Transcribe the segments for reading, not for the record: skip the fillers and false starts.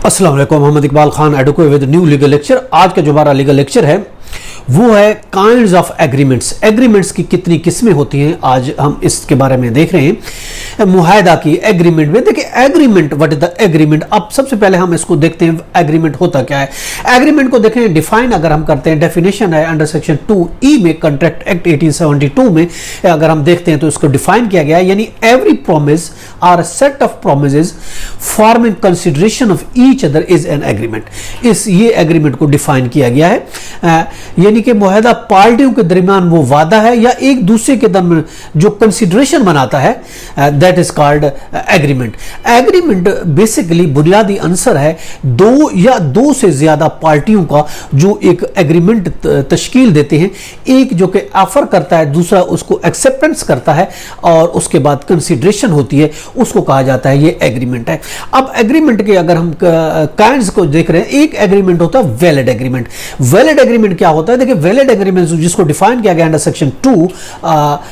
अस्सलाम वालेकुम। Mohammad Iqbal Khan advocate with new legal lecture. आज का जो हमारा लीगल लेक्चर है वो है काइंड्स ऑफ एग्रीमेंट्स। एग्रीमेंट्स की कितनी किस्में होती हैं आज हम इसके बारे में देख रहे हैं। मुआहदा की एग्रीमेंट में देखिए agreement, what is the agreement. अब सबसे पहले हम इसको देखते हैं एग्रीमेंट होता क्या है। एग्रीमेंट को देखें डिफाइन अगर हम करते हैं, डेफिनेशन है अंडर सेक्शन 2E में कॉन्ट्रैक्ट एक्ट 1872 में अगर हम देखते हैं तो इसको डिफाइन किया गया है, यानी every promise are set of promises forming consideration of each other is an agreement. इस ये एग्रीमेंट को डिफाइन किया गया है, यानी कि मुआहदा पार्टियों के दरमियान वो वादा है या एक दूसरे के दरमियान जो कंसिडरेशन बनाता है, that is called agreement. Agreement basically बुनियादी आंसर है दो या दो से ज्यादा पार्टियों का जो एक एग्रीमेंट तश्कील देते हैं, एक जो कि ऑफर करता है, दूसरा उसको एक्सेप्टेंस करता है और उसके बाद कंसिडरेशन होती है, उसको कहा जाता है ये एग्रीमेंट है। अब एग्रीमेंट के अगर हम काइंड्स को देख रहे हैं, एक एग्रीमेंट होता है वैलिड एग्रीमेंट। वैलिड एग्रीमेंट क्या होता है? देखिए वैलिड एग्रीमेंट जिसको डिफाइन किया गया अंडर सेक्शन 2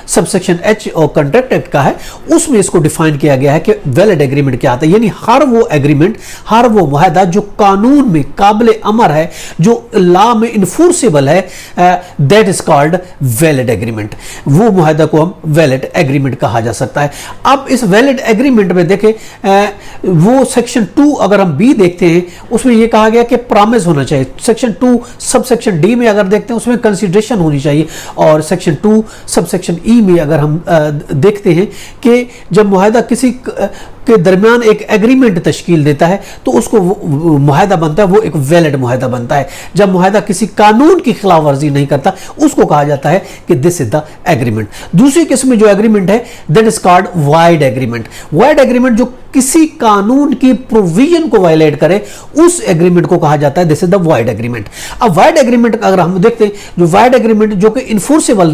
सबसेक्शन H और कॉन्ट्रैक्ट एक्ट का है, उसमें इसको डिफाइन किया गया है कि वैलिड एग्रीमेंट क्या आता है, यानी हर वो एग्रीमेंट, हर वो मुआहदा जो कानून में काबिल अमल है, जो लॉ में इन्फोर्सेबल है, that is called valid agreement. वो मुआहदा को हम वैलिड एग्रीमेंट कहा जा सकता है। अब इस वैलिड एग्रीमेंट में देखें वो सेक्शन 2 अगर हम B देखते हैं उसमें यह कहा गया कि प्रॉमिस होना चाहिए। सेक्शन 2 सबसेक्शन D में अगर देखते हैं उसमें कंसिडरेशन होनी चाहिए, और सेक्शन 2 सबसेक्शन E में अगर हम देखते हैं कि जब मुआहदा किसी के दरमियान एक एग्रीमेंट तश्कील देता है तो उसको मुआहदा बनता है, वो एक वैलिड मुआहदा बनता है। जब मुआहदा किसी कानून की खिलाफ वर्जी नहीं करता उसको कहा जाता है कि दिस इज द एग्रीमेंट। दूसरी किस्म जो एग्रीमेंट है that is called wide agreement. Wide agreement जो किसी कानून की प्रोविजन को वायलेट करे उस एग्रीमेंट को कहा जाता है this is the wide agreement. अब वाइड एग्रीमेंट अगर हम देखते हैं, जो वाइड एग्रीमेंट जो कि इन्फोर्सेबल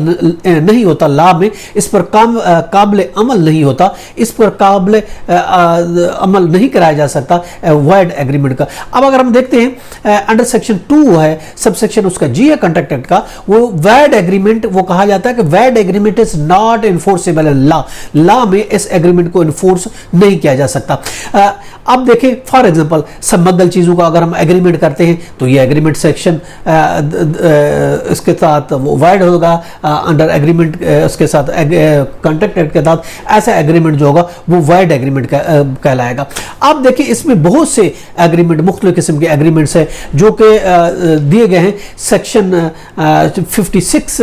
नहीं होता, लॉ में इस पर काबिल अमल नहीं होता, इस पर काबिल अमल नहीं कराया जा सकता वाइड एग्रीमेंट का। अब अगर हम देखते हैं अंडर सेक्शन 2 है सबसेक्शन उसका G है कॉन्ट्रैक्ट एक्ट का, वो वाइड एग्रीमेंट वो कहा जाता है कि wide agreement is not enforceable in law. Law में इस एग्रीमेंट को इन्फोर्स नहीं किया जा सकता। अब देखें फॉर एग्जांपल स्मगल चीजों का अगर हम एग्रीमेंट करते हैं तो ये एग्रीमेंट सेक्शन इसके साथ वो वाइड होगा अंडर एग्रीमेंट, उसके साथ कॉन्ट्रैक्ट एक्ट के साथ ऐसा एग्रीमेंट जो होगा वो वाइड एग्रीमेंट कहलाएगा। अब देखिए इसमें बहुत से एग्रीमेंट, मुख्तलिफ किस्म के एग्रीमेंट्स हैं जो कि दिए गए हैं सेक्शन 56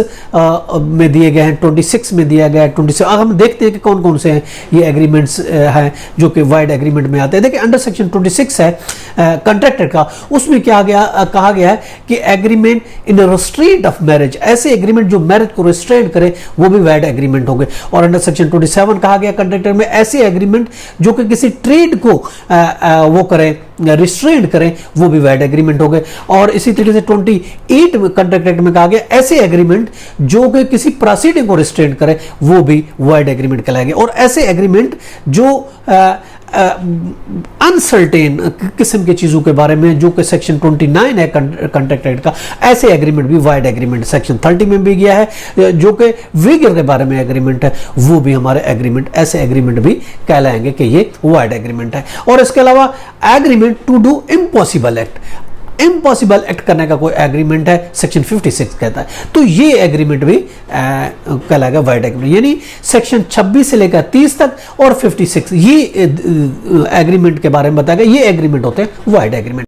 में दिए गए हैं, 26 में दिया गया है, 26। अब हम देखते हैं कि कौन कौन से हैं ये एग्रीमेंट्स हैं जो कि वाइड एग्रीमेंट में आते हैं। देखिए अंडर सेक्शन 26 है कॉन्ट्रैक्ट एक्ट का, उसमें क्या कहा गया है कि agreement in restaurant of marriage, ऐसे एग्रीमेंट जो मैरिज को रेस्ट्रेंट करे वो भी वाइड एग्रीमेंट हो गए। और अंडर सेक्शन 27 कहा गया कॉन्ट्रैक्ट एक्ट में ऐसे एग्रीमेंट जो कि किसी ट्रेड को वो करें, रिस्ट्रेंट करें, वो भी वाइड एग्रीमेंट हो गए। और इसी तरीके से 28 में कॉन्ट्रैक्ट एक्ट में कहा गया ऐसे एग्रीमेंट जो कि किसी प्रोसीडिंग को रिस्ट्रेंट करें वो भी वाइड एग्रीमेंट कहलाएंगे। और ऐसे एग्रीमेंट जो अनसर्टेन किस्म की चीजों के बारे में जो कि सेक्शन 29 है कॉन्ट्रैक्ट एक्ट का, ऐसे एग्रीमेंट भी वाइड एग्रीमेंट सेक्शन 30 में भी गया है जो कि वीगर के बारे में एग्रीमेंट है, वो भी हमारे एग्रीमेंट, ऐसे एग्रीमेंट भी कहलाएंगे कि ये वाइड एग्रीमेंट है। और इसके अलावा agreement to do impossible act, impossible act करने का कोई एग्रीमेंट है सेक्शन 56 कहता है, तो ये एग्रीमेंट भी कहलाएगा वाइड एग्रीमेंट। यानी सेक्शन 26 से लेकर 30 तक और 56 ये एग्रीमेंट के बारे में बताया गया, ये एग्रीमेंट होते हैं वाइड एग्रीमेंट।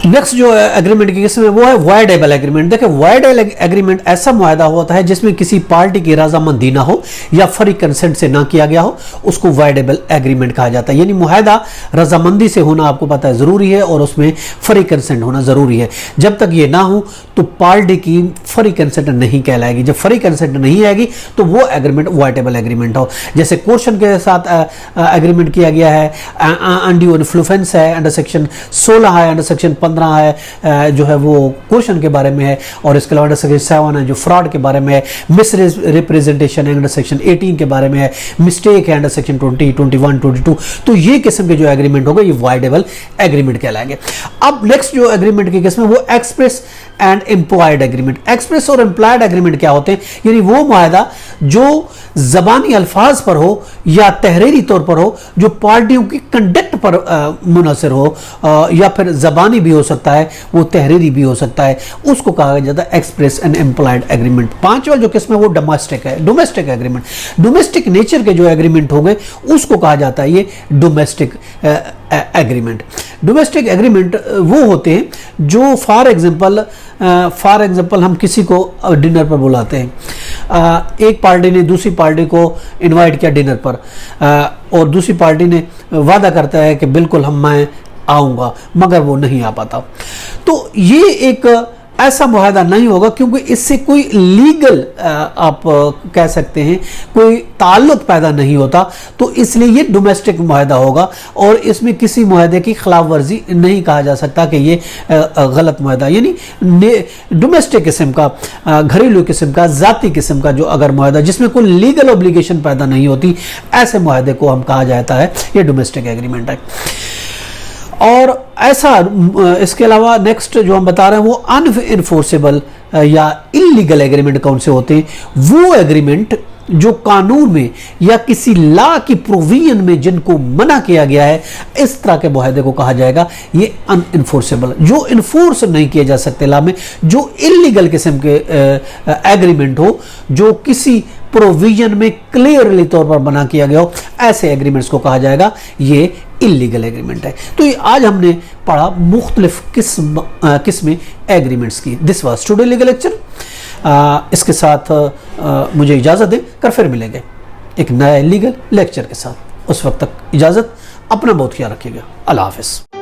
नेक्स्ट जो एग्रीमेंट की किस्म है वो है वाइडेबल एग्रीमेंट। देखिए वाइडेबल एग्रीमेंट ऐसा मुआहदा होता है जिसमें किसी पार्टी की रजामंदी ना हो या फ्री कंसेंट से ना किया गया हो, उसको वाइडेबल एग्रीमेंट कहा जाता है। यानी मुआहदा रजामंदी से होना आपको पता है जरूरी है और उसमें फ्री कंसेंट होना जरूरी है। जब तक ये ना हो तो पार्टी की फ्री कंसेंट नहीं कहलाएगी। जब फ्री कंसेंट नहीं आएगी तो वो एग्रीमेंट वाइडेबल एग्रीमेंट हो। जैसे क्वेश्चन के साथ एग्रीमेंट किया गया है, अनड्यू इन्फ्लुएंस है अंडर सेक्शन 16 है, अंडर सेक्शन 15 15 है जो है वो क्वेश्चन के बारे में है, और इसके अलावा अंडर सेक्शन 7 है जो फ्रॉड के बारे में है, मिस रिप्रेजेंटेशन है अंडर सेक्शन 18 के बारे में है, मिस्टेक है अंडर सेक्शन 20, 21, 22। तो ये किस्म के जो एग्रीमेंट होगा ये वॉइडेबल एग्रीमेंट कहलाएंगे। अब नेक्स्ट जो एग्रीमेंट की किस्म है वो express and employed agreement. Express और एम्प्लॉयड एग्रीमेंट क्या होते हैं, यानी वो मुआहदा जो जबानी अल्फाज पर हो या तहरीरी तौर पर हो, जो पार्टियों की कंडक्ट पर मुनहसर हो, या फिर जबानी भी हो सकता है, वो तहरीरी भी हो सकता है, उसको कहा जाता है एक्सप्रेस एंड एम्प्लॉयड एग्रीमेंट। पांचवा जो किस्म है वो डोमेस्टिक है, डोमेस्टिक एग्रीमेंट। डोमेस्टिक नेचर के जो एग्रीमेंट हो गए उसको कहा जाता है ये डोमेस्टिक एग्रीमेंट। डोमेस्टिक एग्रीमेंट वो होते हैं जो फॉर एग्जांपल हम किसी को डिनर पर बुलाते हैं, एक पार्टी ने दूसरी पार्टी को इनवाइट किया डिनर पर, और दूसरी पार्टी ने वादा करता है कि बिल्कुल मैं आऊँगा, मगर वो नहीं आ पाता। तो ये एक ऐसा मुआहदा नहीं होगा, क्योंकि इससे कोई लीगल आप कह सकते हैं कोई ताल्लुक पैदा नहीं होता, तो इसलिए ये डोमेस्टिक मुआहदा होगा, और इसमें किसी मुआहदे की खिलाफ वर्जी नहीं कहा जा सकता कि ये गलत मुआहदा। यानी डोमेस्टिक किस्म का, घरेलू किस्म का, ज़ाती किस्म का जो अगर मुआहदा जिसमें कोई लीगल ऑब्लिगेशन पैदा नहीं होती, ऐसे मुआहदे को हम कहा जाता है ये डोमेस्टिक एग्रीमेंट है। और ऐसा इसके अलावा नेक्स्ट जो हम बता रहे हैं वो अनइनफोर्सेबल या इलीगल एग्रीमेंट कौन से होते हैं, वो एग्रीमेंट जो कानून में या किसी लॉ की प्रोविजन में जिनको मना किया गया है, इस तरह के मुआहदे को कहा जाएगा ये अनइनफोर्सेबल, जो इन्फोर्स नहीं किए जा सकते लॉ में, जो इलीगल किस्म के एग्रीमेंट हो, जो किसी प्रोविजन में क्लियरली तौर पर मना किया गया हो, ऐसे एग्रीमेंट्स को कहा जाएगा ये इलीगल एग्रीमेंट है। तो ये आज हमने पढ़ा मुख्तलिफ किस्में एग्रीमेंट्स की। This was today legal lecture. इसके साथ मुझे इजाज़त दें, कर फिर मिलेंगे एक नए लीगल लेक्चर के साथ। उस वक्त तक इजाज़त, अपना बहुत ख्याल रखिएगा। अल्लाह हाफ़िज़।